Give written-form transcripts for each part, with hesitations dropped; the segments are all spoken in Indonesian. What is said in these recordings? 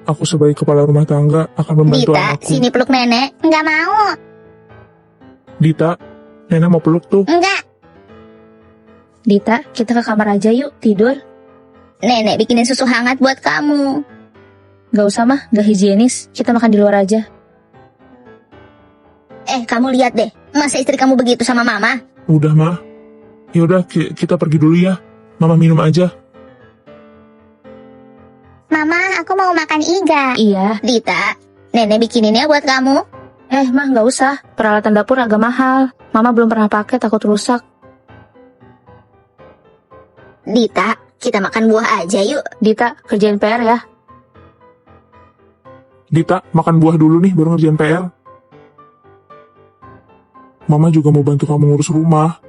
Aku sebagai kepala rumah tangga akan membantu Dita, anakku. sini peluk nenek. Nggak mau. Dita, nenek mau peluk tuh. Enggak. Dita, kita ke kamar aja yuk, tidur. Nenek bikinin susu hangat buat kamu. Gak usah mah, gak higienis. Kita makan di luar aja. Kamu lihat deh. Masa istri kamu begitu sama mama? Udah, Ma. Yaudah, kita pergi dulu ya. Mama minum aja. Mama, aku mau makan iga. Iya. Dita, nenek bikinin ya buat kamu. Mah gak usah. Peralatan dapur agak mahal. Mama belum pernah pakai, takut rusak. Dita, kita makan buah aja yuk. Dita, kerjain PR ya. Dita, makan buah dulu nih, baru ngerjain PR. Mama juga mau bantu kamu ngurus rumah.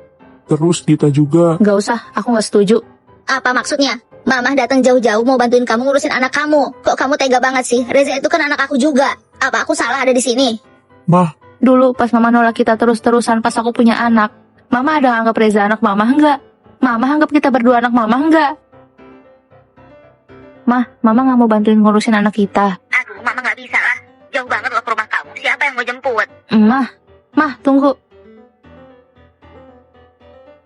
Terus Dita juga. Gak usah, aku gak setuju. Apa maksudnya? Mama datang jauh-jauh mau bantuin kamu ngurusin anak kamu. Kok kamu tega banget sih? Reza itu kan anak aku juga. Apa aku salah ada di sini? Mah, Dulu pas mama nolak kita terus-terusan pas aku punya anak, mama ada anggap Reza anak mama enggak? Mama anggap kita berdua anak mama enggak? Mama gak mau bantuin ngurusin anak kita. Aduh, mama gak bisa lah. Jauh banget loh ke rumah kamu. Siapa yang mau jemput? Mah, tunggu.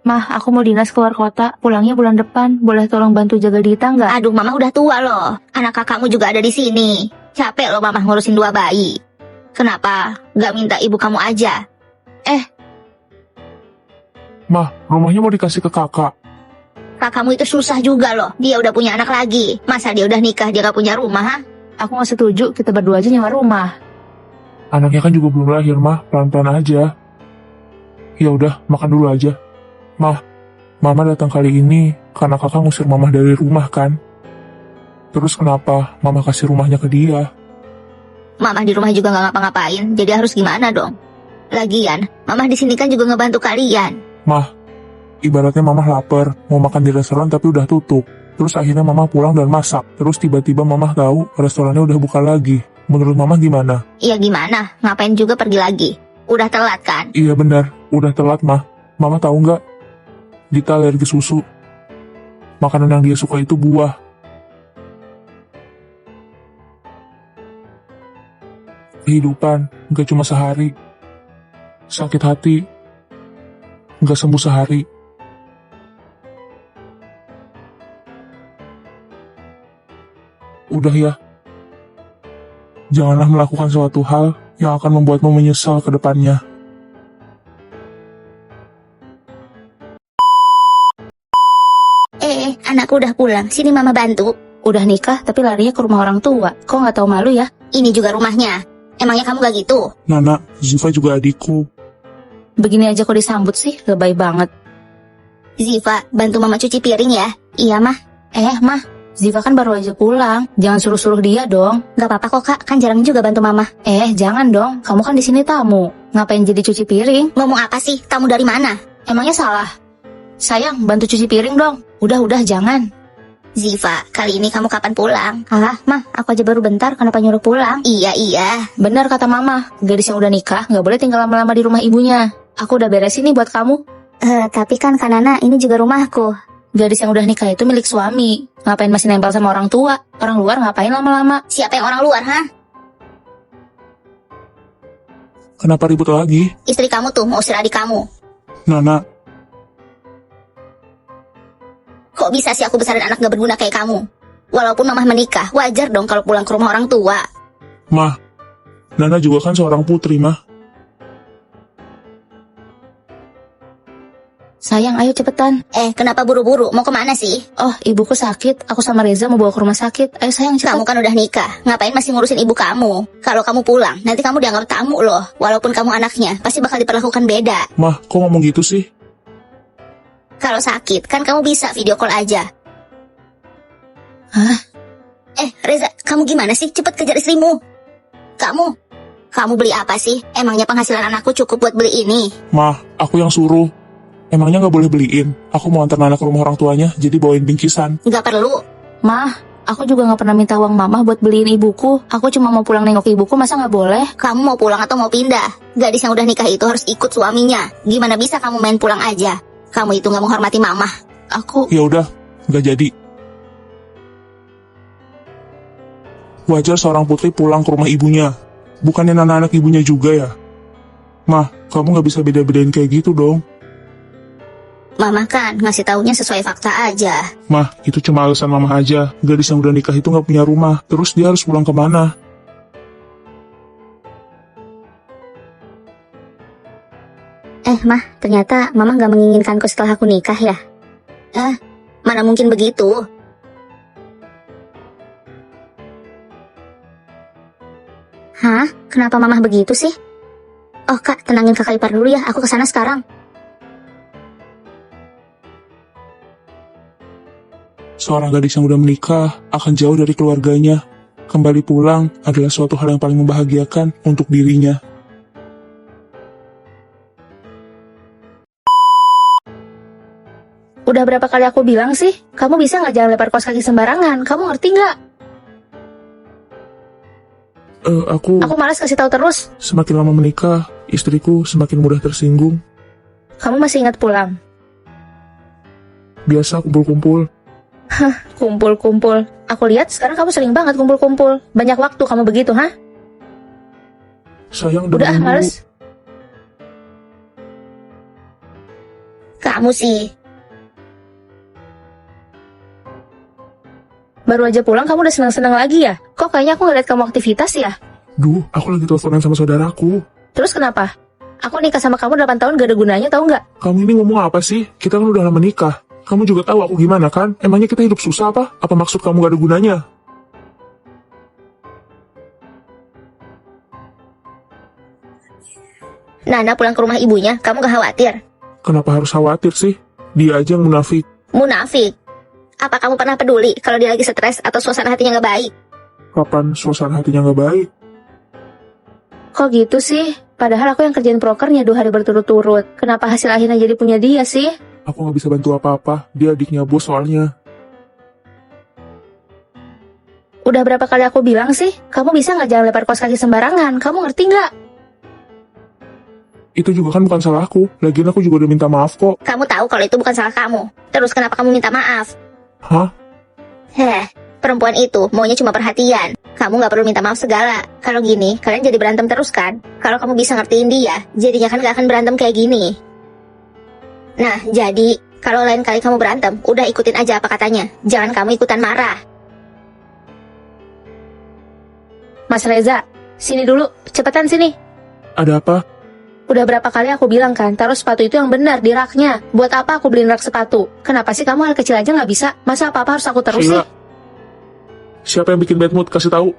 Mah, aku mau dinas keluar kota, pulangnya bulan depan. Boleh tolong bantu jaga Dita nggak? Aduh, mama udah tua loh. Anak kakakmu juga ada di sini. Capek loh mama ngurusin 2 bayi. Kenapa gak minta ibu kamu aja? Mah, rumahnya mau dikasih ke kakak. Kakakmu itu susah juga loh. Dia udah punya anak lagi. Masa dia udah nikah dia gak punya rumah, ha? Aku gak setuju, kita berdua aja nyewa rumah. Anaknya kan juga belum lahir, Mah. Pelan-pelan aja. Ya udah, makan dulu aja. Mah, Mama datang kali ini karena kakak ngusir Mama dari rumah kan? Terus kenapa Mama kasih rumahnya ke dia? Mama di rumah juga gak ngapa-ngapain. Jadi harus gimana dong? Lagian, mama di sini kan juga ngebantu kalian. Mah, ibaratnya Mama lapar, mau makan di restoran tapi udah tutup. Terus akhirnya Mama pulang dan masak. Terus tiba-tiba Mama tahu restorannya udah buka lagi. Menurut Mama gimana? Iya gimana? Ngapain juga pergi lagi? Udah telat kan? Iya benar, udah telat, Mah. Mama tahu nggak? Dita alergi susu. Makanan yang dia suka itu buah. Kehidupan nggak cuma sehari. Sakit hati nggak sembuh sehari. Udah ya. Janganlah melakukan suatu hal yang akan membuatmu menyesal ke depannya. Anakku udah pulang. Sini mama bantu. Udah nikah tapi larinya ke rumah orang tua. Kok gak tahu malu ya? Ini juga rumahnya. Emangnya kamu gak gitu? Nana, Ziva juga adikku. Begini aja kok disambut sih, lebay banget. Ziva, bantu mama cuci piring ya. Iya mah. Mah, Ziva kan baru aja pulang. Jangan suruh-suruh dia dong. Gak apa-apa kok kak, kan jarang juga bantu mama. Jangan dong. Kamu kan di sini tamu. Ngapain jadi cuci piring? Ngomong apa sih? Tamu dari mana? Emangnya salah? Sayang, bantu cuci piring dong. Udah, jangan. Ziva, kali ini kamu kapan pulang? Mah, aku aja baru bentar, kenapa nyuruh pulang? Iya. Benar kata mama, gadis yang udah nikah nggak boleh tinggal lama-lama di rumah ibunya. Aku udah beresin nih buat kamu. Tapi kan Kanana, ini juga rumahku. Gadis yang udah nikah itu milik suami. Ngapain masih nempel sama orang tua? Orang luar ngapain lama-lama? Siapa yang orang luar, ha? Kenapa ribut lagi? Istri kamu tuh mau usir adik kamu. Nana, Kok bisa sih aku besarin anak gak berguna kayak kamu? Walaupun mama menikah, wajar dong kalau pulang ke rumah orang tua. Mah, Nana juga kan seorang putri, Mah. Sayang, ayo cepetan. Kenapa buru-buru? Mau kemana sih? Oh, ibuku sakit. Aku sama Reza mau bawa ke rumah sakit. Ayo sayang, cepat. Kamu kan udah nikah. Ngapain masih ngurusin ibu kamu? Kalau kamu pulang, nanti kamu dianggap tamu loh. Walaupun kamu anaknya, pasti bakal diperlakukan beda. Mah, kok ngomong gitu sih? Kalau sakit, kan kamu bisa video call aja. Hah? Reza, kamu gimana sih? Cepet kejar istrimu. Kamu beli apa sih? Emangnya penghasilan anakku cukup buat beli ini? Mah, aku yang suruh. Emangnya nggak boleh beliin? Aku mau antar Nana ke rumah orang tuanya, jadi bawain bingkisan. Nggak perlu. Mah, aku juga nggak pernah minta uang mama buat beliin ibuku. Aku cuma mau pulang nengok ibuku, masa nggak boleh? Kamu mau pulang atau mau pindah? Gadis yang udah nikah itu harus ikut suaminya. Gimana bisa kamu main pulang aja? Kamu itu nggak menghormati mama. Aku... Ya udah, nggak jadi. Wajar seorang putri pulang ke rumah ibunya. Bukannya Nana anak ibunya juga ya? Mah, kamu nggak bisa beda-bedain kayak gitu dong. Mama kan ngasih taunya sesuai fakta aja. Mah, itu cuma alasan mama aja. Gadis yang udah nikah itu nggak punya rumah. Terus dia harus pulang kemana? Mah, ternyata Mama nggak menginginkanku setelah aku nikah ya? Mana mungkin begitu? Hah? Kenapa Mama begitu sih? Oh Kak, tenangin kakak ipar dulu ya, aku kesana sekarang. Seorang gadis yang udah menikah akan jauh dari keluarganya. Kembali pulang adalah suatu hal yang paling membahagiakan untuk dirinya. Udah berapa kali aku bilang sih, kamu bisa nggak jangan lempar kaos kaki sembarangan? Kamu ngerti nggak? Aku Aku malas kasih tahu terus. semakin lama menikah, istriku semakin mudah tersinggung. Kamu masih ingat pulang? Biasa kumpul-kumpul. Kumpul-kumpul. Aku lihat sekarang kamu sering banget kumpul-kumpul. Banyak waktu kamu begitu, hah? Sayang, Udah dengerin dulu. males. Kamu sih. Baru aja pulang kamu udah senang-senang lagi ya? Kok kayaknya aku ngeliat kamu aktivitas ya? Duh, aku lagi teleponan sama saudaraku. Terus kenapa? Aku nikah sama kamu 8 tahun gak ada gunanya, tau nggak? Kamu ini ngomong apa sih? Kita kan udah lama nikah. Kamu juga tahu aku gimana kan? Emangnya kita hidup susah apa? Apa maksud kamu gak ada gunanya? Nana pulang ke rumah ibunya, kamu gak khawatir? Kenapa harus khawatir sih? Dia aja yang munafik. Munafik. Apa kamu pernah peduli kalau dia lagi stres atau suasana hatinya gak baik? Kapan suasana hatinya gak baik? Kok gitu sih? Padahal aku yang kerjain prokernya 2 hari berturut-turut. Kenapa hasil akhirnya jadi punya dia sih? Aku gak bisa bantu apa-apa. Dia adiknya bos soalnya. Udah berapa kali aku bilang sih? Kamu bisa nggak jangan lempar kaos kaki sembarangan? Kamu ngerti nggak? Itu juga kan bukan salahku. Lagian aku juga udah minta maaf kok. Kamu tahu kalau itu bukan salah kamu. Terus kenapa kamu minta maaf? Hah? Perempuan itu maunya cuma perhatian. Kamu gak perlu minta maaf segala. Kalau gini, kalian jadi berantem terus kan? Kalau kamu bisa ngertiin dia, jadinya kan gak akan berantem kayak gini. Nah, jadi, kalau lain kali kamu berantem, udah ikutin aja apa katanya. Jangan kamu ikutan marah. Mas Reza, sini dulu. Cepetan sini. Ada apa? Udah berapa kali aku bilang kan, taruh sepatu itu yang benar di raknya. Buat apa aku beliin rak sepatu? Kenapa sih kamu hal kecil aja nggak bisa? Masa apa-apa harus aku terus Sheila. sih? Siapa yang bikin bad mood? Kasih tahu.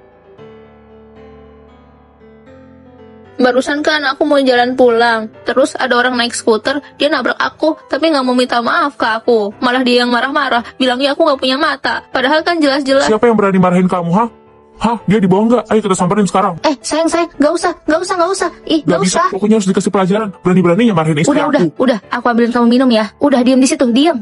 Barusan kan aku mau jalan pulang. Terus ada orang naik skuter, dia nabrak aku, tapi nggak mau minta maaf ke aku. Malah dia yang marah-marah, bilangnya aku nggak punya mata. Padahal kan jelas-jelas. Siapa yang berani marahin kamu, ha? Hah? Dia dibawa nggak? Ayo kita samperin sekarang. Sayang, nggak usah. Ih, Gak nggak bisa, usah. pokoknya harus dikasih pelajaran. Berani-beraninya marahin istri aku. Udah, aku ambilin kamu minum ya. Udah, diem di situ, diem.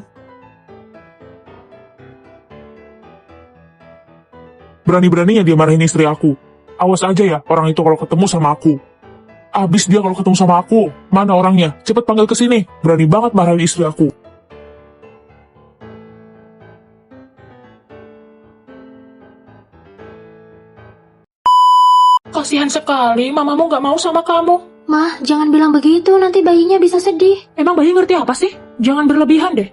Berani-beraninya dia marahin istri aku. Awas aja ya, orang itu kalau ketemu sama aku. Abis dia kalau ketemu sama aku. Mana orangnya? Cepet panggil ke sini. Berani banget marahin istri aku. Kasihan sekali, mamamu gak mau sama kamu. Mah, jangan bilang begitu, nanti bayinya bisa sedih. Emang bayi ngerti apa sih? Jangan berlebihan deh.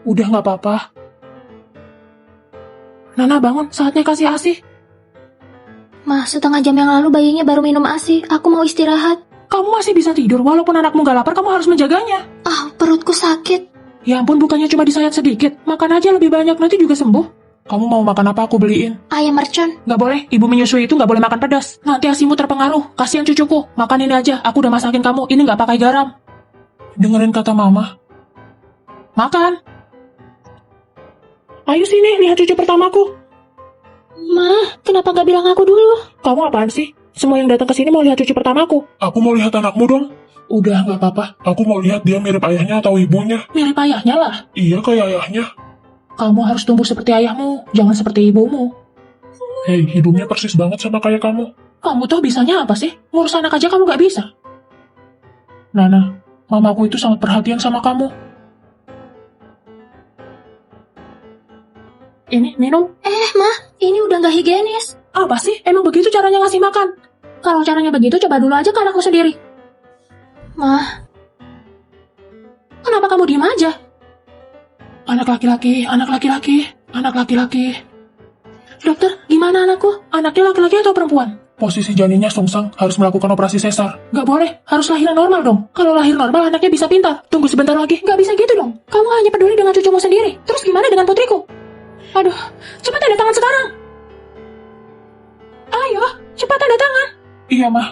Udah gak apa-apa. Nana bangun, saatnya kasih ASI. Mah, setengah jam yang lalu bayinya baru minum ASI. Aku mau istirahat. Kamu masih bisa tidur, walaupun anakmu gak lapar, kamu harus menjaganya. Perutku sakit. Ya ampun, bukannya cuma disayat sedikit. Makan aja lebih banyak, nanti juga sembuh. Kamu mau makan apa aku beliin? Ayam mercon. Gak boleh, ibu menyusui itu gak boleh makan pedas. Nanti asimu terpengaruh. Kasihan cucuku. Makan ini aja, aku udah masakin kamu. Ini gak pakai garam. Dengerin kata mama. Makan. Ayo sini, lihat cucu pertamaku. Mah, kenapa gak bilang aku dulu? Kamu apaan sih? Semua yang datang ke sini mau lihat cucu pertamaku. Aku mau lihat anakmu dong. Udah, gak apa-apa. Aku mau lihat dia mirip ayahnya atau ibunya. Mirip ayahnya lah. Iya kayak ayahnya. Kamu harus tumbuh seperti ayahmu, jangan seperti ibumu. Hei, hidungnya persis banget sama kayak kamu. Kamu tuh bisanya apa sih? Ngurus anak aja kamu gak bisa. Nana, mamaku itu sangat perhatian sama kamu. Ini, minum. Ini udah nggak higienis. Apa sih? Emang begitu caranya ngasih makan? Kalau caranya begitu, coba dulu aja ke anakmu sendiri. Mah, Kenapa kamu diem aja? Anak laki-laki, anak laki-laki, anak laki-laki. Dokter, gimana anakku? Anaknya laki-laki atau perempuan? Posisi janinnya sungsang, harus melakukan operasi sesar. Gak boleh, harus lahiran normal dong. Kalau lahir normal, anaknya bisa pintar. Tunggu sebentar lagi. Gak bisa gitu dong. Kamu hanya peduli dengan cucumu sendiri. Terus gimana dengan putriku? Aduh, cepat tanda tangan sekarang. Ayo, cepat tanda tangan. Iya, Mah.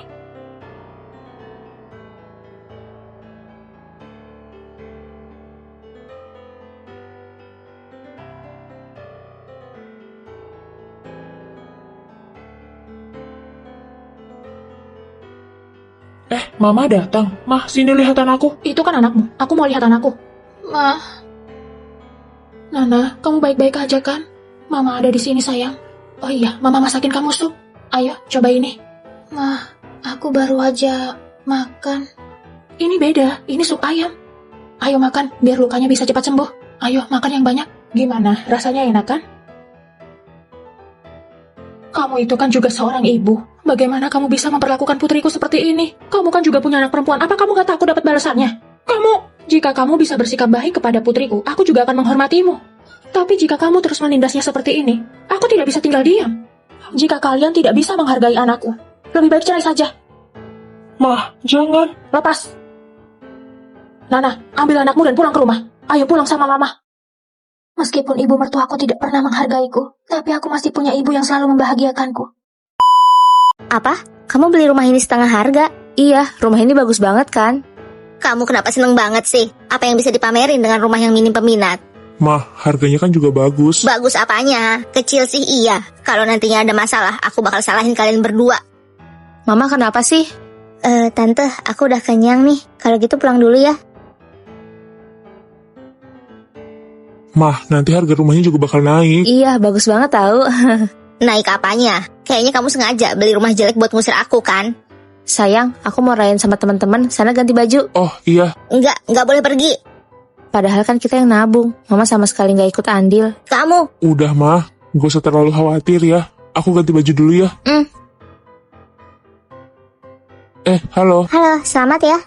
Mama datang. Mah, sini lihat anakku. itu kan anakmu. Aku mau lihat anakku. Mah, Nana, kamu baik-baik aja kan? Mama ada di sini sayang. Oh iya, Mama masakin kamu sup. Ayo, coba ini. Mah, aku baru aja makan. Ini beda, ini sup ayam. Ayo makan, biar lukanya bisa cepat sembuh. Ayo, makan yang banyak. Gimana, rasanya enak kan? Kamu itu kan juga seorang ibu. Bagaimana kamu bisa memperlakukan putriku seperti ini? Kamu kan juga punya anak perempuan, apa kamu gak takut dapat balasannya? Jika kamu bisa bersikap baik kepada putriku, aku juga akan menghormatimu. Tapi jika kamu terus menindasnya seperti ini, aku tidak bisa tinggal diam. Jika kalian tidak bisa menghargai anakku, lebih baik cerai saja. Mah, jangan. Lepas. Nana, ambil anakmu dan pulang ke rumah. Ayo pulang sama Mama. Meskipun ibu mertuaku tidak pernah menghargaiku, tapi aku masih punya ibu yang selalu membahagiakanku. Apa? Kamu beli rumah ini setengah harga? Iya, rumah ini bagus banget kan? Kamu kenapa seneng banget sih? Apa yang bisa dipamerin dengan rumah yang minim peminat? Mah, harganya kan juga bagus. Bagus apanya? Kecil sih iya. Kalau nantinya ada masalah, aku bakal salahin kalian berdua. Mama kenapa sih? Tante, aku udah kenyang nih. Kalau gitu pulang dulu ya. Mah, nanti harga rumahnya juga bakal naik. Iya, bagus banget tahu. Naik apanya? Kayaknya kamu sengaja beli rumah jelek buat ngusir aku kan? Sayang, aku mau rayain sama teman-teman. Sana ganti baju. Oh, iya. Nggak boleh pergi. Padahal kan kita yang nabung. Mama sama sekali nggak ikut andil. Kamu, Udah, Mah. Gak usah terlalu khawatir ya. Aku ganti baju dulu ya. Halo. halo, selamat ya.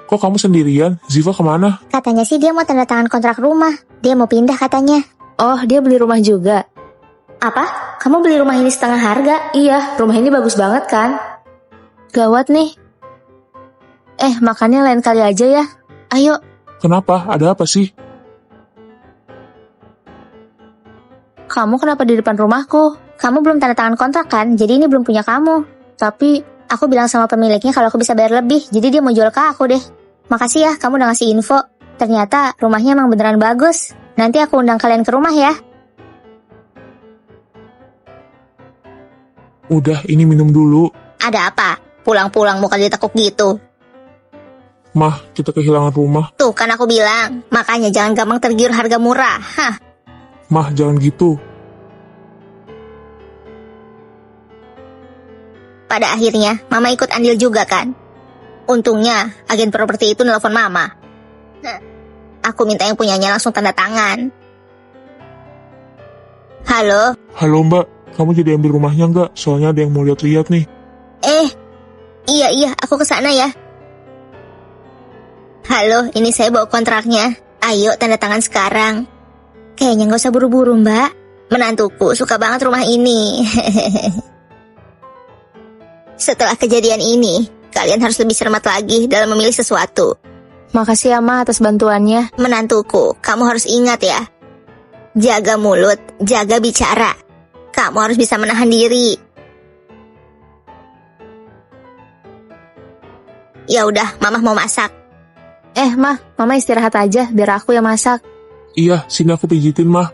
Kok kamu sendirian? Ziva kemana? Katanya sih dia mau tanda tangan kontrak rumah. Dia mau pindah katanya. Oh, dia beli rumah juga. Apa? Kamu beli rumah ini setengah harga? Iya, rumah ini bagus banget kan? Gawat nih. Makannya lain kali aja ya. Ayo. Kenapa? Ada apa sih? Kamu kenapa di depan rumahku? Kamu belum tanda tangan kontrak kan? Jadi ini belum punya kamu. Tapi aku bilang sama pemiliknya kalau aku bisa bayar lebih. Jadi dia mau jual ke aku deh. Makasih ya, kamu udah ngasih info. Ternyata rumahnya emang beneran bagus. Nanti aku undang kalian ke rumah ya. Udah, ini minum dulu. Ada apa? Pulang-pulang muka ditekuk gitu. Mah, kita kehilangan rumah. Tuh kan aku bilang. Makanya jangan gampang tergiur harga murah. Hah. Mah, jangan gitu. Pada akhirnya, Mama ikut andil juga kan? Untungnya, agen properti itu nelpon Mama. Aku minta yang punyanya langsung tanda tangan. Halo? Halo, Mbak. Kamu jadi ambil rumahnya nggak? Soalnya ada yang mau lihat-lihat nih. Iya, aku kesana ya. Halo, ini saya bawa kontraknya. Ayo, tanda tangan sekarang. Kayaknya nggak usah buru-buru, Mbak. Menantuku suka banget rumah ini. Setelah kejadian ini, kalian harus lebih cermat lagi dalam memilih sesuatu. Makasih ya, Ma, atas bantuannya. Menantuku, kamu harus ingat ya. Jaga mulut, jaga bicara. Kamu harus bisa menahan diri. Ya udah, Mama mau masak. Ma, Mama istirahat aja, biar aku yang masak. Iya, sini aku pijitin, Mah.